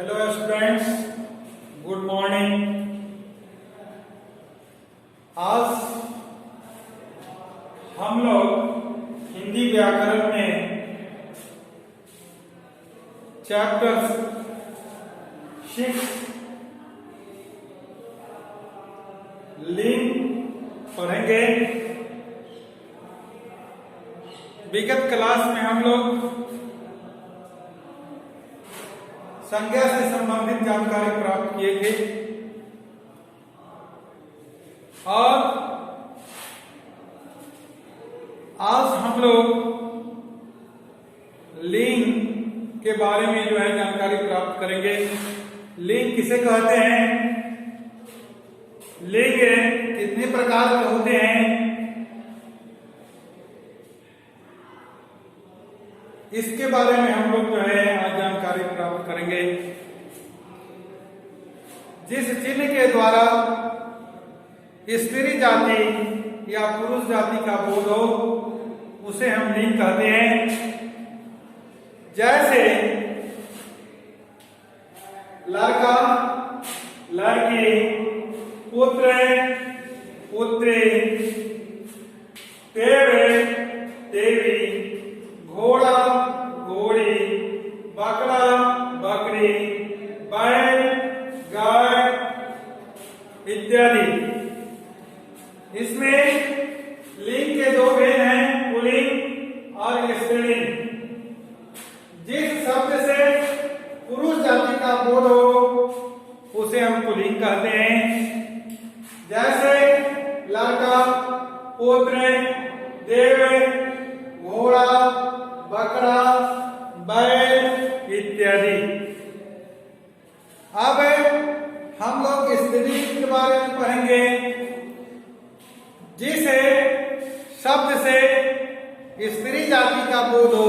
Hello students, good morning. आज हम लोग हिंदी व्याकरण में चैप्टर 6 लिंग पढ़ेंगे। विगत क्लास में हम लोग संज्ञा से संबंधित जानकारी प्राप्त किए थे और आज हम लोग लिंग के बारे में जो है जानकारी प्राप्त करेंगे। लिंग किसे कहते हैं, लिंग कितने प्रकार के होते हैं, इसके बारे में हम लोग जो है आज जानकारी प्राप्त करेंगे। जिस चिन्ह के द्वारा स्त्री जाति या पुरुष जाति का बोध हो उसे हम लिंग कहते हैं। जैसे लड़का, लड़की, पुत्र, पुत्री, देव, देवी, घोड़ा, घोड़ी, बकरा, बकरी, बैल, गाय इत्यादि। इसमें लिंग के दो भेद हैं, पुल्लिंग और स्त्रीलिंग। जिस शब्द से पुरुष जाति का बोध हो उसे हम पुल्लिंग कहते हैं। जैसे लड़का, पुत्र, देव, घोड़ा, बकरा, बैल इत्यादि। अब हम लोग स्त्रीलिंग के बारे में पढ़ेंगे। जिस शब्द से स्त्री जाति का बोध हो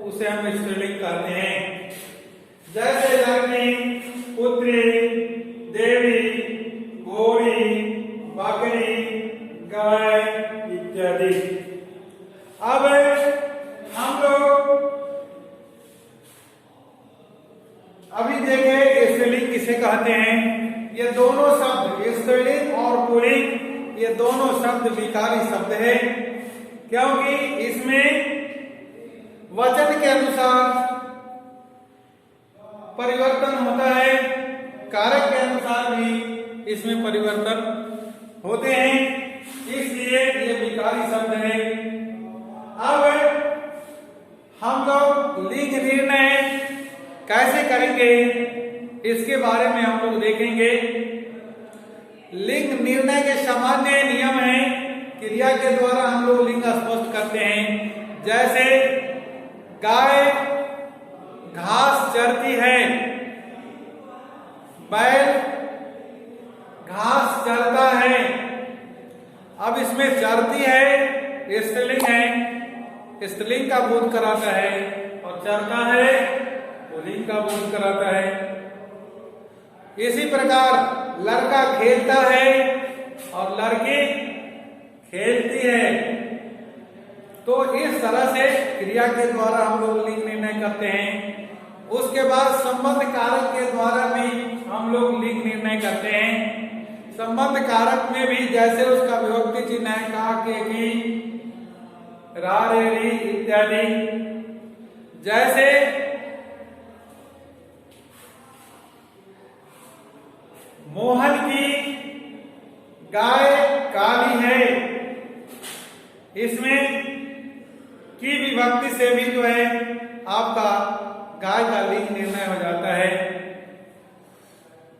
उसे हम स्त्रीलिंग कहते हैं। जैसे लड़की, पुत्री, देवी, घोड़ी, बकरी, गाय इत्यादि। अब हम लोग अभी देखें स्त्रीलिंग किसे कहते हैं। ये दोनों शब्द स्त्रीलिंग और पुल्लिंग ये दोनों शब्द विकारी शब्द है, क्योंकि इसमें वचन के अनुसार परिवर्तन होता है, कारक के अनुसार भी इसमें परिवर्तन होते हैं, इसलिए ये विकारी शब्द है। अब हम लोग लिंग निर्णय कैसे करेंगे इसके बारे में हम लोग देखेंगे। लिंग निर्णय के सामान्य नियम है, क्रिया के द्वारा हम लोग लिंग स्पष्ट करते हैं। जैसे गाय घास चरती है, बैल घास चरता है। अब इसमें चरती है स्त्रीलिंग है, स्त्रीलिंग का बोध कराता है, और चरता है पुल्लिंग का बोध कराता है। इसी प्रकार लड़का खेलता है और लड़की खेलती है। तो इस तरह से क्रिया के द्वारा हम लोग लिंग निर्णय करते हैं। उसके बाद संबंध कारक के द्वारा भी हम लोग लिंग निर्णय करते हैं। संबंध कारक में भी जैसे उसका विभक्ति चिन्ह है, का, के, की, रा, रे, री इत्यादि। जैसे मोहन की गाय काली है, इसमें की विभक्ति से भी जो है आपका गाय का लिंग निर्णय हो जाता है।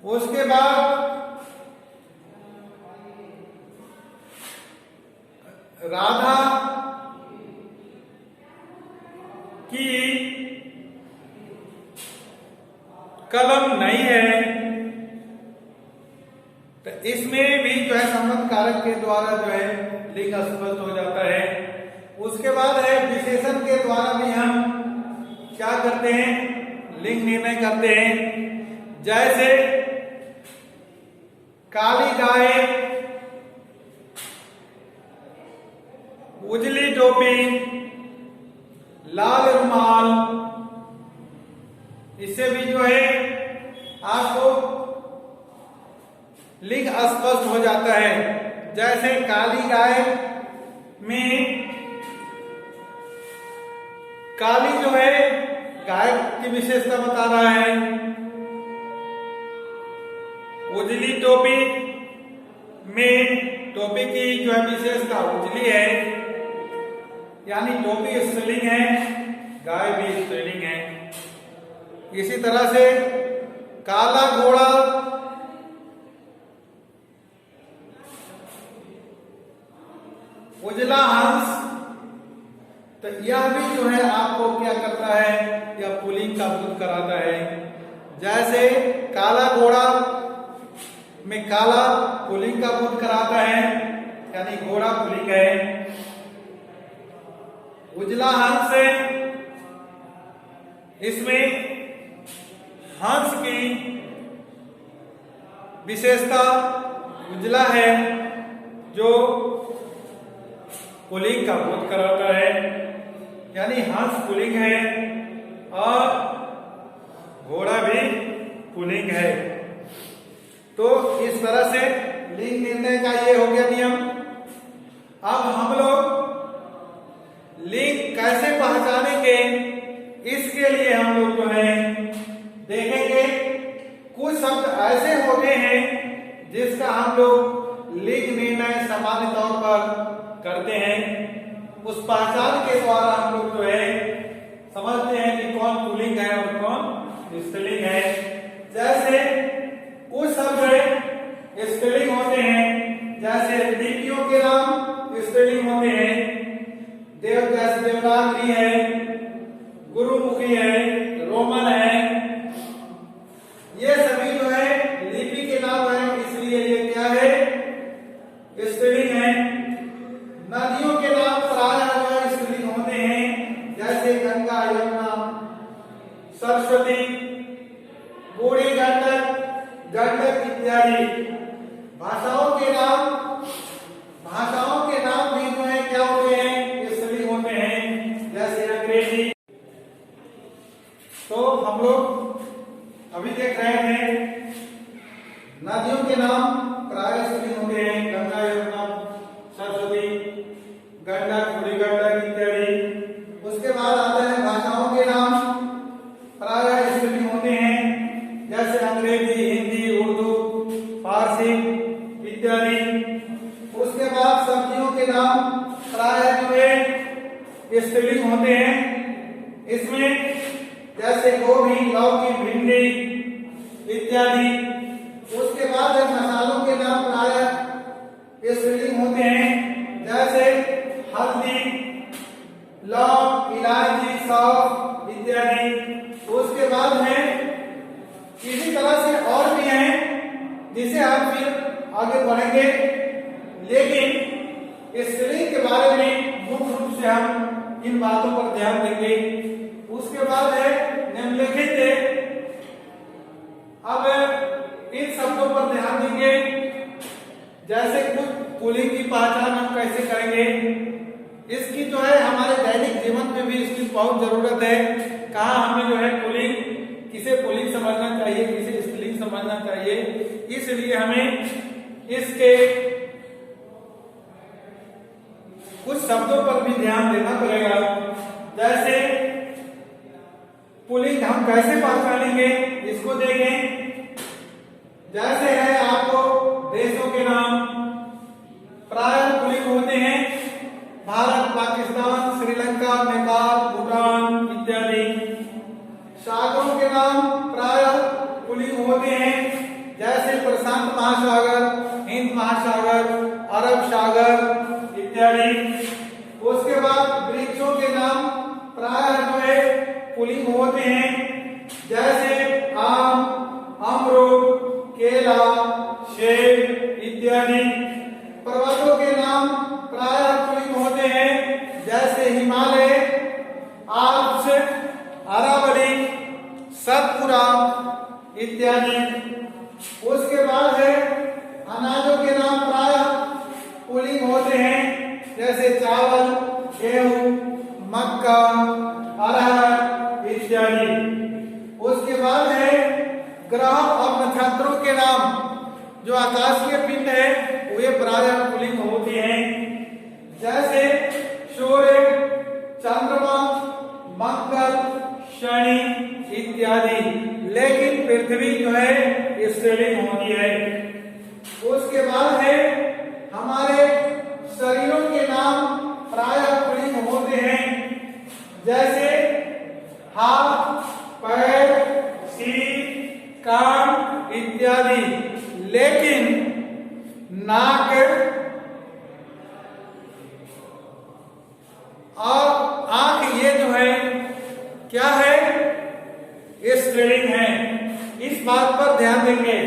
उसके बाद राधा की कलम नहीं है, तो इसमें भी जो है संबंध कारक के द्वारा जो है लिंग स्पष्ट हो जाता है। उसके बाद है विशेषण के द्वारा भी हम क्या करते हैं, लिंग निर्णय करते हैं। जैसे काली गाय, उजली टोपी, लाल रुमाल, इससे भी जो है आपको लिंग स्पष्ट हो जाता है। जैसे काली गाय में काली जो है गाय की विशेषता बता रहा है। उजली टोपी में टोपी की जो है विशेषता उजली है, यानी टोपी स्त्रीलिंग है, गाय भी स्त्रीलिंग है। इसी तरह से काला घोड़ा उजला हंस, तो यह भी जो है आपको क्या करता है, यह पुल्लिंग का बोध कराता है। जैसे काला घोड़ा में काला पुल्लिंग का बोध कराता है, यानी घोड़ा पुल्लिंग है। उजला हंस है, इसमें हंस की विशेषता उजला है, जो पुल्लिंग का बोध कराता है, यानी हंस पुल्लिंग है और घोड़ा भी पुल्लिंग है। तो इस तरह से लिंग निर्णय का ये हो गया नियम। अब हम लोग लिंग कैसे पहचानेंगे, इसके लिए हम लोग जो है देखेंगे कुछ शब्द ऐसे होते हैं जिसका हम लोग लिंग निर्णय सामान्य तौर पर करते हैं। उस पहचान के द्वारा हम लोग जो है समझते हैं कि कौन पुल्लिंग है और कौन स्त्रीलिंग है। जैसे कुछ शब्द स्त्रीलिंग होते हैं, जैसे लिपियों के नाम स्त्रीलिंग होते हैं। जैसे देवनागरी है, गुरुमुखी है, रोमन है, ये सभी जो है लिपि के नाम है, इसलिए ये क्या है, स्त्रीलिंग है। नदियों के नाम प्रायः जो है स्त्रीलिंग होते हैं, जैसे गंगा, यमुना, सरस्वती, बूढ़ी गंडक, गंडक इत्यादि। भाषाओं के नाम भी जो है क्या होते हैं, स्त्रीलिंग होते हैं, जैसे अंग्रेजी। तो हम लोग अभी देख रहे हैं नदियों के नाम प्रायः स्त्रीलिंग होते हैं, गंगा, यमुना, सरस्वती, गंडक, बूढ़ी गंडक इत्यादि। उसके बाद आता है भाषाओं के नाम प्रायः स्त्रीलिंग होते हैं, जैसे अंग्रेजी, हिंदी, उर्दू, फारसी इत्यादि। उसके बाद सब्जियों के नाम प्रायः जो है स्त्रीलिंग होते हैं, इसमें जैसे गोभी, लौकी, भिंडी इत्यादि। उसके बाद मसालों के नाम प्रायः स्त्रीलिंग होते हैं, जैसे हल्दी, लौंग, इलायची, सौंफ इत्यादि। उसके बाद है इसी तरह से और भी हैं जिसे हम फिर आगे बढ़ेंगे, लेकिन स्त्रीलिंग के बारे में मुख्य रूप से हम इन बातों पर ध्यान देंगे। उसके बाद है निम्नलिखित, अब इन शब्दों पर ध्यान देंगे। जैसे कुछ पुल्लिंग की पहचान हम कैसे करेंगे, इसकी जो है हमारे दैनिक जीवन में भी इसकी बहुत जरूरत है। कहाँ हमें जो है पुल्लिंग, किसे पुल्लिंग समझना चाहिए, किसे स्त्रीलिंग समझना चाहिए, इसलिए हमें इसके कुछ शब्दों पर भी ध्यान देना पड़ेगा। जैसे पुल्लिंग हम कैसे पहचानेंगे, इसको देखें। जैसे है आपको देशों के नाम प्रायः पुल्लिंग होते हैं, भारत, पाकिस्तान, श्रीलंका, नेपाल, भूटान इत्यादि। सागरों के नाम प्रायः पुल्लिंग होते हैं, जैसे प्रशांत महासागर, हिंद महासागर, अरब सागर इत्यादि। उसके बाद वृक्षों के नाम प्रायः जो है पुल्लिंग होते हैं, जैसे आम, अमरूद, केला, सेब इत्यादि। पर्वतों के नाम प्रायः पुल्लिंग होते हैं, जैसे हिमालय, आल्प्स, अरावली, सतपुरा इत्यादि। उसके बाद है अनाजों के नाम प्रायः पुल्लिंग होते हैं, जैसे चावल, गेहूं, मक्का, अरहर इत्यादि। उसके बाद है ग्रह और नक्षत्रों के नाम, जो आकाशीय पिंड है वे प्रायः पुल्लिंग होते हैं, जैसे सूर्य, चंद्रमा, मंगल, शनि इत्यादि। लेकिन पृथ्वी जो है स्त्रीलिंग होती है। उसके बाद है हमारे शरीरों के नाम प्रायः पुल्लिंग होते हैं, जैसे हाथ, पैर, सिर, कान इत्यादि। लेकिन नाक और आंख ये जो है क्या है, स्त्रीलिंग है। इस बात पर ध्यान देंगे।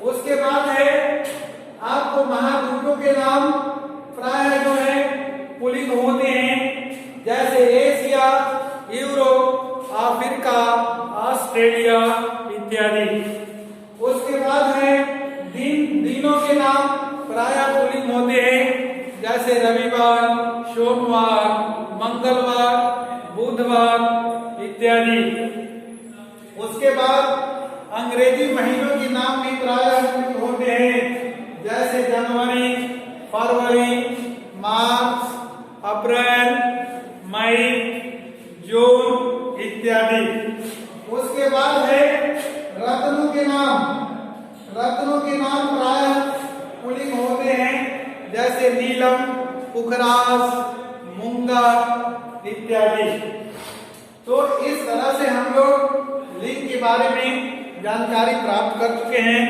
उसके बाद है आपको महाद्वीपों के नाम प्रायः जो है पुल्लिंग होते हैं, जैसे एशिया, यूरोप, अफ्रीका, ऑस्ट्रेलिया इत्यादि। उसके बाद है दिनों के नाम प्रायः पुल्लिंग होते हैं, जैसे रविवार, सोमवार, मंगलवार, बुधवार इत्यादि। उसके बाद अंग्रेजी महीनों के नाम भी प्रायः पुल्लिंग होते हैं, जैसे जनवरी, फरवरी, मार्च, अप्रैल, मई, जून इत्यादि। उसके बाद है रत्नों के नाम प्रायः पुल्लिंग होते हैं, जैसे नीलम, पुखराज, मूंगा इत्यादि। तो इस तरह से हम लोग लिंग के बारे में जानकारी प्राप्त कर चुके हैं।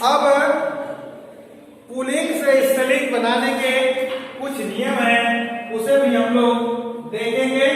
अब पुल्लिंग से स्त्रीलिंग बनाने के कुछ नियम हैं, उसे भी हम लोग देखेंगे।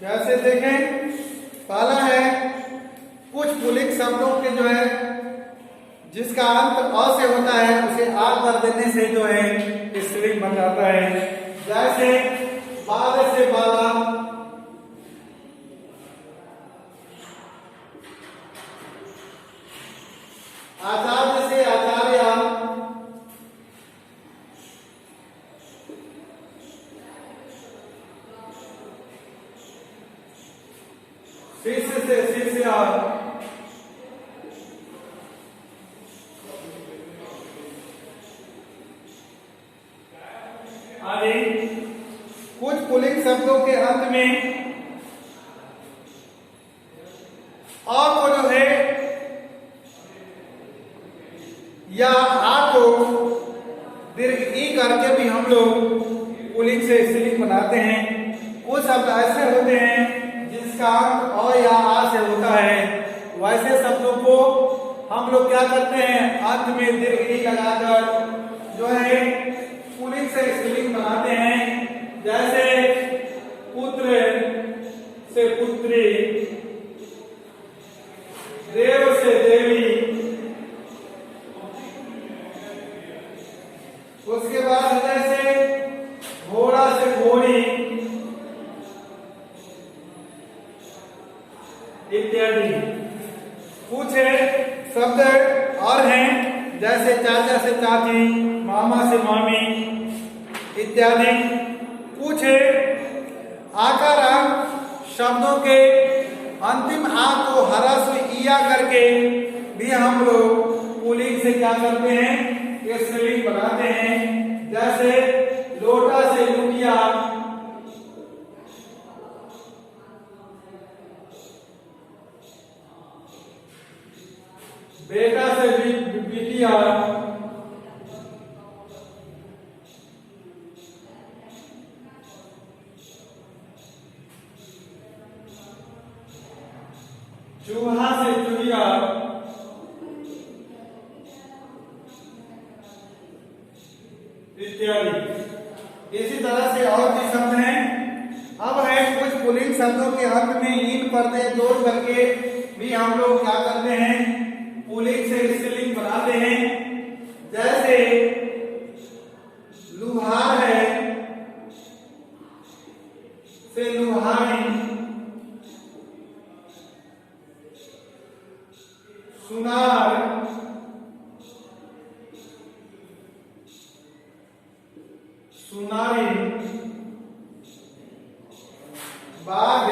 जैसे देखें, पहला है कुछ पुल्लिंग शब्दों के जो है जिसका अंत अ से होता है उसे आ कर देने से जो है स्त्रीलिंग बन जाता है, जैसे बाल से बाला, आचार्य से आचार्य, शिष्य से शिष्य आदि। कुछ पुल्लिंग शब्दों के अंत में अ को जो है या आ को दीर्घ ई करके भी हम लोग पुल्लिंग से स्त्रीलिंग बनाते हैं। कुछ शब्द ऐसे होते हैं जिसका अंत अ या आ से होता है, वैसे शब्दों को हम लोग क्या करते हैं, अंत में दीर्घ ई लगाकर जो है पुल्लिंग से स्त्रीलिंग बनाते हैं, जैसे पुत्र से पुत्री, देव से देवी। उसके बाद जैसे घोड़ा से घोड़ी इत्यादि। कुछ शब्द और हैं, जैसे चाचा से चाची, मामा से मामी इत्यादि। कुछ आकार शब्दों के अंतिम आ को ह्रस्व इया करके भी हम लोग पुल्लिंग से क्या करते हैं, स्त्रीलिंग बनाते हैं, जैसे लोटा से लुटिया, बेटा से बिटिया, चूहा से चूहिया, इत्यादि। इसी तरह से और भी शब्द हैं। अब है कुछ पुल्लिंग शब्दों के अंत में इन पर्दे जोड़ करके भी हम लोग क्या करते हैं, पुल्लिंग से स्त्रीलिंग बनाते हैं, जैसे लुहार है, सुनार, सुनारी, बाघ,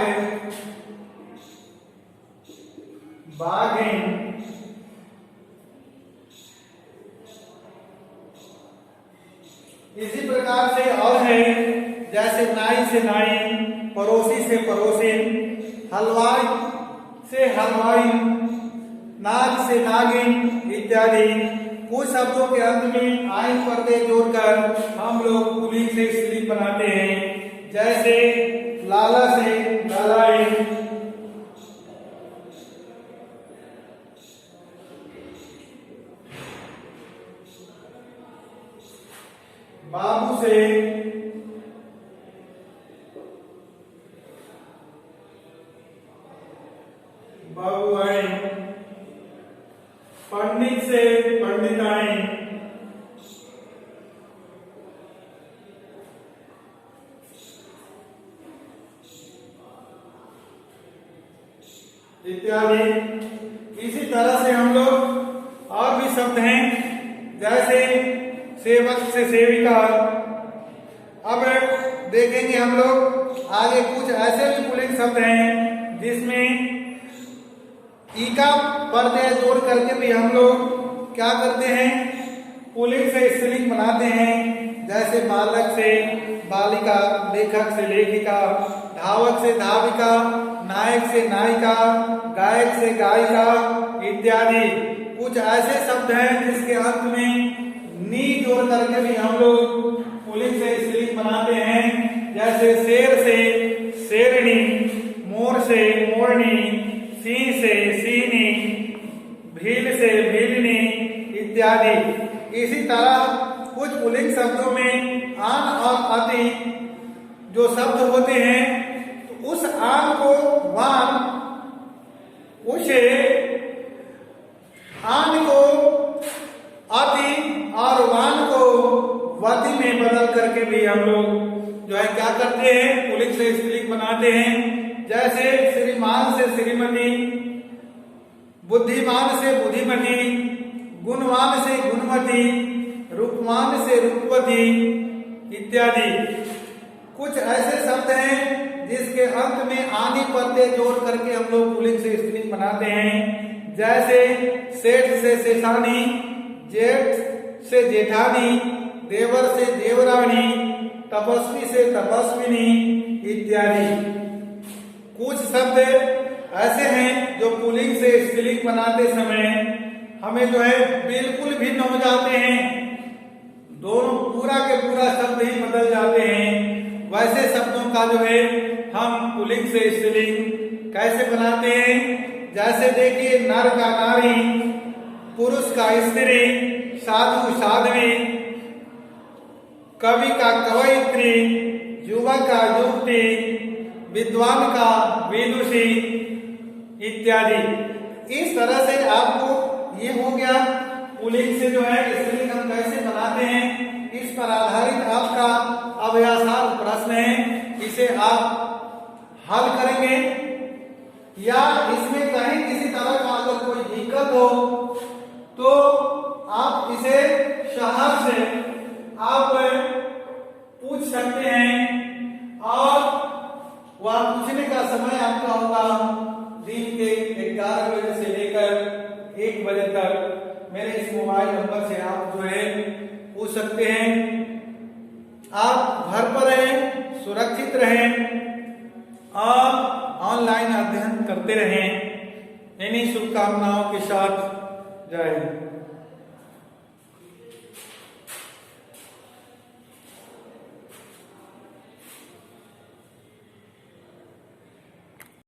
बाघिन, इसी प्रकार से और है, जैसे नाई से नाई, पड़ोसी से पड़ोसिन, हलवाई से हलवाई, नाग से नागिन इत्यादि। कुछ शब्दों के अंत में आइन पर्दे जोड़कर हम लोग पुल्लिंग से स्त्रीलिंग बनाते हैं। जैसे लाला से लालाइन, बाबू से बाबुआई, पंडित से पंडिताई, इत्यादि। इसी तरह से हम लोग और भी शब्द हैं, जैसे सेवक से सेविका। अब देखेंगे हम लोग आगे कुछ ऐसे भी पुल्लिंग शब्द हैं जिसमें ई का प्रत्यय जोड़ करके भी हम लोग क्या करते हैं, पुल्लिंग से स्त्रीलिंग बनाते हैं। जैसे बालक से बालिका, लेखक से लेखिका, धावक से धाविका, नायक से नायिका, गायक से गायिका इत्यादि। कुछ ऐसे शब्द हैं जिसके अंत में नी जोड़ करके भी हम लोग पुल्लिंग से स्त्रीलिंग बनाते हैं। जैसे शेर से शेरनी, मोर से मोरनी, सिंह से सीनी, भील से भीलनी इत्यादि। इसी तरह कुछ पुल्लिंग शब्दों में आन और अति जो शब्द होते हैं, तो उस आन को वान, उसे आन को अति और वान को वति में बदल करके भी हम लोग जो है क्या करते हैं, पुल्लिंग से स्त्रीलिंग बनाते हैं। जैसे श्रीमान से श्रीमती, बुद्धिमान से बुद्धिमती, गुणवान से गुणमती, रूपवान से रूपवती इत्यादि। कुछ ऐसे शब्द हैं जिसके अंत में आनी प्रत्यय जोड़ करके हम लोग पुल्लिंग से स्त्रीलिंग बनाते हैं। जैसे सेठ से सेठानी, जेठ से जेठानी, देवर से देवरानी, तपस्वी से तपस्विनी इत्यादि। कुछ शब्द ऐसे हैं जो पुल्लिंग से स्त्रीलिंग बनाते समय हमें जो है बिल्कुल भिन्न हो जाते हैं, दोनों पूरा के पूरा शब्द ही बदल जाते हैं। वैसे शब्दों का जो है हम पुल्लिंग से स्त्रीलिंग कैसे बनाते हैं, जैसे देखिए नर का नारी, पुरुष का स्त्री, साधु साध्वी, कवि का कवयित्री, युवक का युवती, विद्वान का विदुषी इत्यादि। इस तरह से आपको ये हो गया पुल्लिंग से जो है स्त्रीलिंग हम कैसे बनाते हैं। इस पर आधारित आपका अभ्यासार्थ प्रश्न है, इसे आप हल करेंगे या इसमें कहीं किसी तरह का अगर कोई दिक्कत हो तो आप इसे शहर से आप पूछ सकते हैं। और वह पूछने का समय आपका होगा दिन के 11 बजे से लेकर 1 बजे तक। मेरे इस मोबाइल नंबर से आप जो है पूछ सकते हैं। आप घर पर रहें, सुरक्षित रहें और ऑनलाइन अध्ययन करते रहें। इन्हीं शुभकामनाओं के साथ जय हिंद।